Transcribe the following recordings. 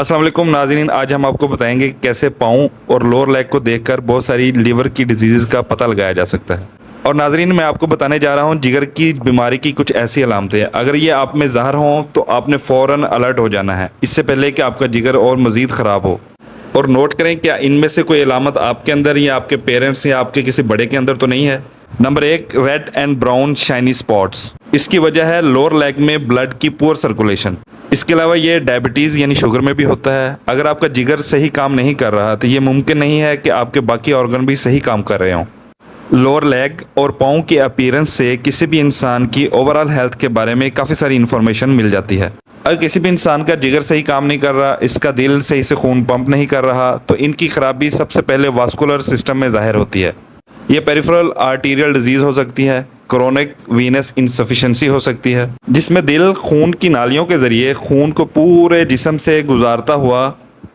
अस्सलाम वालेकुम नाज़रीन, आज हम आपको बताएंगे कि कैसे पाँव और लोअर लेग को देखकर बहुत सारी लीवर की डिजीज़ का पता लगाया जा सकता है। और नाज़रीन, मैं आपको बताने जा रहा हूँ जिगर की बीमारी की कुछ ऐसी अलामतें, अगर ये आप में ज़ाहिर हों तो आपने फ़ौरन अलर्ट हो जाना है, इससे पहले कि आपका जिगर और मज़ीद ख़राब हो। और नोट करें, क्या इनमें से कोई अलामत आपके अंदर या आपके पेरेंट्स या आपके किसी बड़े के अंदर तो नहीं है। Number 1, red and brown shiny spots. इसकी वजह है लोअर लेग में ब्लड की पुअर सर्कुलेशन। इसके अलावा ये डायबिटीज़ यानी शुगर में भी होता है। अगर आपका जिगर सही काम नहीं कर रहा तो ये मुमकिन नहीं है कि आपके बाकी ऑर्गन भी सही काम कर रहे हों। लोअर लेग और पाँव के अपीयरेंस से किसी भी इंसान की ओवरऑल हेल्थ के बारे में काफ़ी सारी इन्फॉर्मेशन मिल जाती है। अगर किसी भी इंसान का जिगर सही काम नहीं कर रहा, इसका दिल सही से खून पंप नहीं कर रहा, तो इनकी खराबी सबसे पहले वास्कुलर सिस्टम में ज़ाहिर होती है। ये पेरिफेरल आर्टीरियल डिजीज़ हो सकती है, क्रोनिक वीनस इंसफिशिएंसी हो सकती है, जिसमें दिल खून की नालियों के ज़रिए खून को पूरे जिस्म से गुजारता हुआ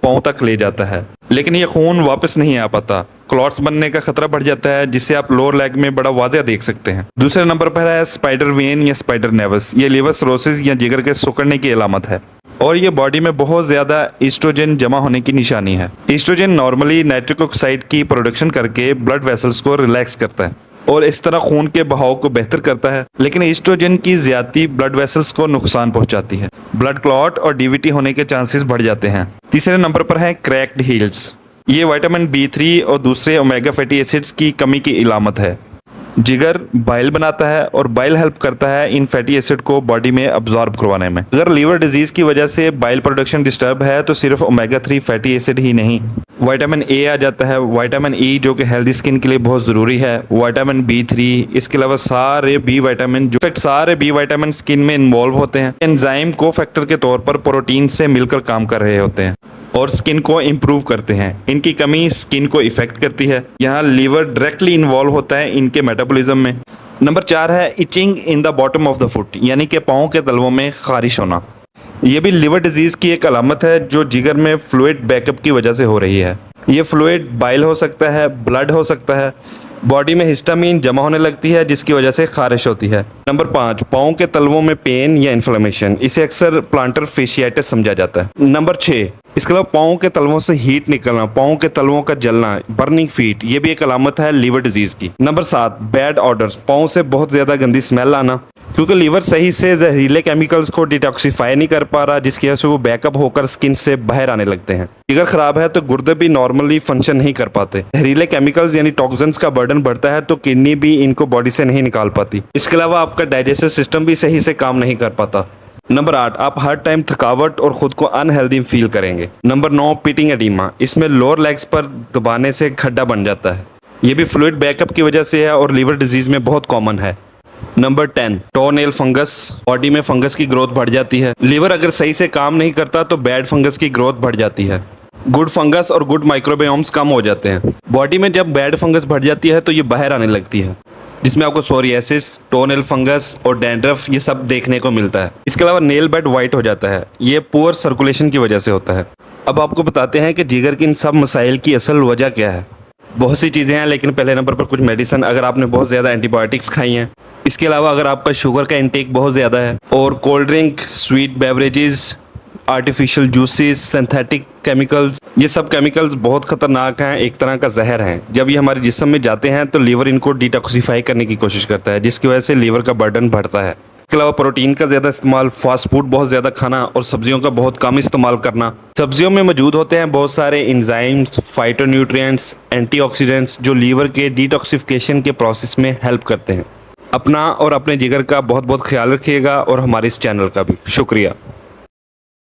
पाँव तक ले जाता है, लेकिन ये खून वापस नहीं आ पाता। क्लॉट्स बनने का खतरा बढ़ जाता है, जिससे आप लोअर लेग में बड़ा वाज़ेह देख सकते हैं। दूसरे नंबर पर है स्पाइडर वेन या स्पाइडर नेवस। ये लीवर सिरोसिस या जिगर के सिकुड़ने की अलामत है और ये बॉडी में बहुत ज़्यादा ईस्ट्रोजन जमा होने की निशानी है। ईस्ट्रोजन नॉर्मली नाइट्रिक ऑक्साइड की प्रोडक्शन करके ब्लड वेसल्स को रिलैक्स करता है और इस तरह खून के बहाव को बेहतर करता है, लेकिन ईस्ट्रोजन की ज्यादती ब्लड वेसल्स को नुकसान पहुंचाती है। ब्लड क्लॉट और डीवीटी होने के चांसेस बढ़ जाते हैं। तीसरे नंबर पर है क्रैक्ड हील्स। ये विटामिन B3 और दूसरे ओमेगा फैटी एसिड्स की कमी की इलामत है। जिगर बाइल बनाता है और बाइल हेल्प करता है इन फैटी एसिड को बॉडी में अब्जॉर्ब करवाने में। अगर लीवर डिजीज की वजह से बाइल प्रोडक्शन डिस्टर्ब है तो सिर्फ ओमेगा 3 फैटी एसिड ही नहीं, विटामिन A आ जाता है, विटामिन E जो कि हेल्दी स्किन के लिए बहुत ज़रूरी है, विटामिन B3, इसके अलावा सारे बी विटामिन सारे बी विटामिन स्किन में इन्वॉल्व होते हैं। एंजाइम को फैक्टर के तौर पर प्रोटीन से मिलकर काम कर रहे होते हैं और स्किन को इम्प्रूव करते हैं। इनकी कमी स्किन को इफेक्ट करती है। यहाँ लीवर डायरेक्टली इन्वॉल्व होता है इनके मेटाबॉलिज्म में। नंबर 4 है itching in the bottom of the foot, यानी कि पाँव के तलवों में खारिश होना। ये भी लिवर डिजीज की एक अलामत है जो जिगर में फ्लूइड बैकअप की वजह से हो रही है। ये फ्लूइड बाइल हो सकता है, ब्लड हो सकता है, बॉडी में हिस्टामीन जमा होने लगती है जिसकी वजह से खारिश होती है। नंबर 5, पाँव के तलवों में पेन या इन्फ्लेमेशन। इसे अक्सर प्लांटर फेशियाटिस समझा जाता है। नंबर 6, इसके अलावा पाँव के तलवों से हीट निकलना, पाँव के तलवों का जलना, बर्निंग फीट, ये भी एक अलामत है लीवर डिजीज की। नंबर 7, बैड ऑर्डर्स, पाँव से बहुत ज्यादा गंदी स्मेल आना, क्योंकि लीवर सही से जहरीले केमिकल्स को डिटॉक्सिफाई नहीं कर पा रहा, जिसकी वजह से वो बैकअप होकर स्किन से बाहर आने लगते हैं। जिगर खराब है तो गुर्दे भी नॉर्मली फंक्शन नहीं कर पाते। जहरीले केमिकल्स यानी टॉक्सिन्स का बर्डन बढ़ता है तो किडनी भी इनको बॉडी से नहीं निकाल पाती। इसके अलावा आपका डाइजेस्टिव सिस्टम भी सही से काम नहीं कर पाता। नंबर 8, आप हर टाइम थकावट और खुद को अनहेल्दी फील करेंगे। Number 9, pitting oedema. इसमें लोअर लेग्स पर दबाने से खड्डा बन जाता है। ये भी फ्लूइड बैकअप की वजह से है और लीवर डिजीज में बहुत कॉमन है। Number 10, टोनेल fungus. बॉडी में फंगस की ग्रोथ बढ़ जाती है। लीवर अगर सही से काम नहीं करता तो बैड फंगस की ग्रोथ बढ़ जाती है। गुड फंगस और गुड माइक्रोबायोम्स कम हो जाते हैं। बॉडी में जब बैड फंगस बढ़ जाती है तो ये बाहर आने लगती है, जिसमें आपको सोरियासिस, टोनेल फंगस और डैंड्रफ ये सब देखने को मिलता है। इसके अलावा नेल बेड वाइट हो जाता है। ये पुअर सर्कुलेशन की वजह से होता है। अब आपको बताते हैं कि जिगर की इन सब मसाइल की असल वजह क्या है। बहुत सी चीज़ें हैं, लेकिन पहले नंबर पर कुछ मेडिसिन। अगर आपने बहुत ज़्यादा एंटीबायोटिक्स खाई हैं, इसके अलावा अगर आपका शुगर का इंटेक बहुत ज़्यादा है और cold drink, sweet beverages, artificial juices, synthetic chemicals, ये सब केमिकल्स बहुत ख़तरनाक हैं, एक तरह का जहर है। जब ये हमारे जिस्म में जाते हैं तो लीवर इनको डिटॉक्सिफाई करने की कोशिश करता है, जिसकी वजह से लीवर का बर्डन बढ़ता है। इसके अलावा प्रोटीन का ज़्यादा इस्तेमाल, फास्ट फूड बहुत ज़्यादा खाना और सब्जियों का बहुत कम इस्तेमाल करना। सब्जियों में मौजूद होते हैं बहुत सारे एंजाइम्स, फाइटोन्यूट्रिएंट्स, एंटीऑक्सीडेंट्स जो लीवर के डिटॉक्सिफिकेशन के प्रोसेस में हेल्प करते हैं। अपना और अपने जिगर का बहुत बहुत ख्याल रखिएगा और हमारे इस चैनल का भी। शुक्रिया।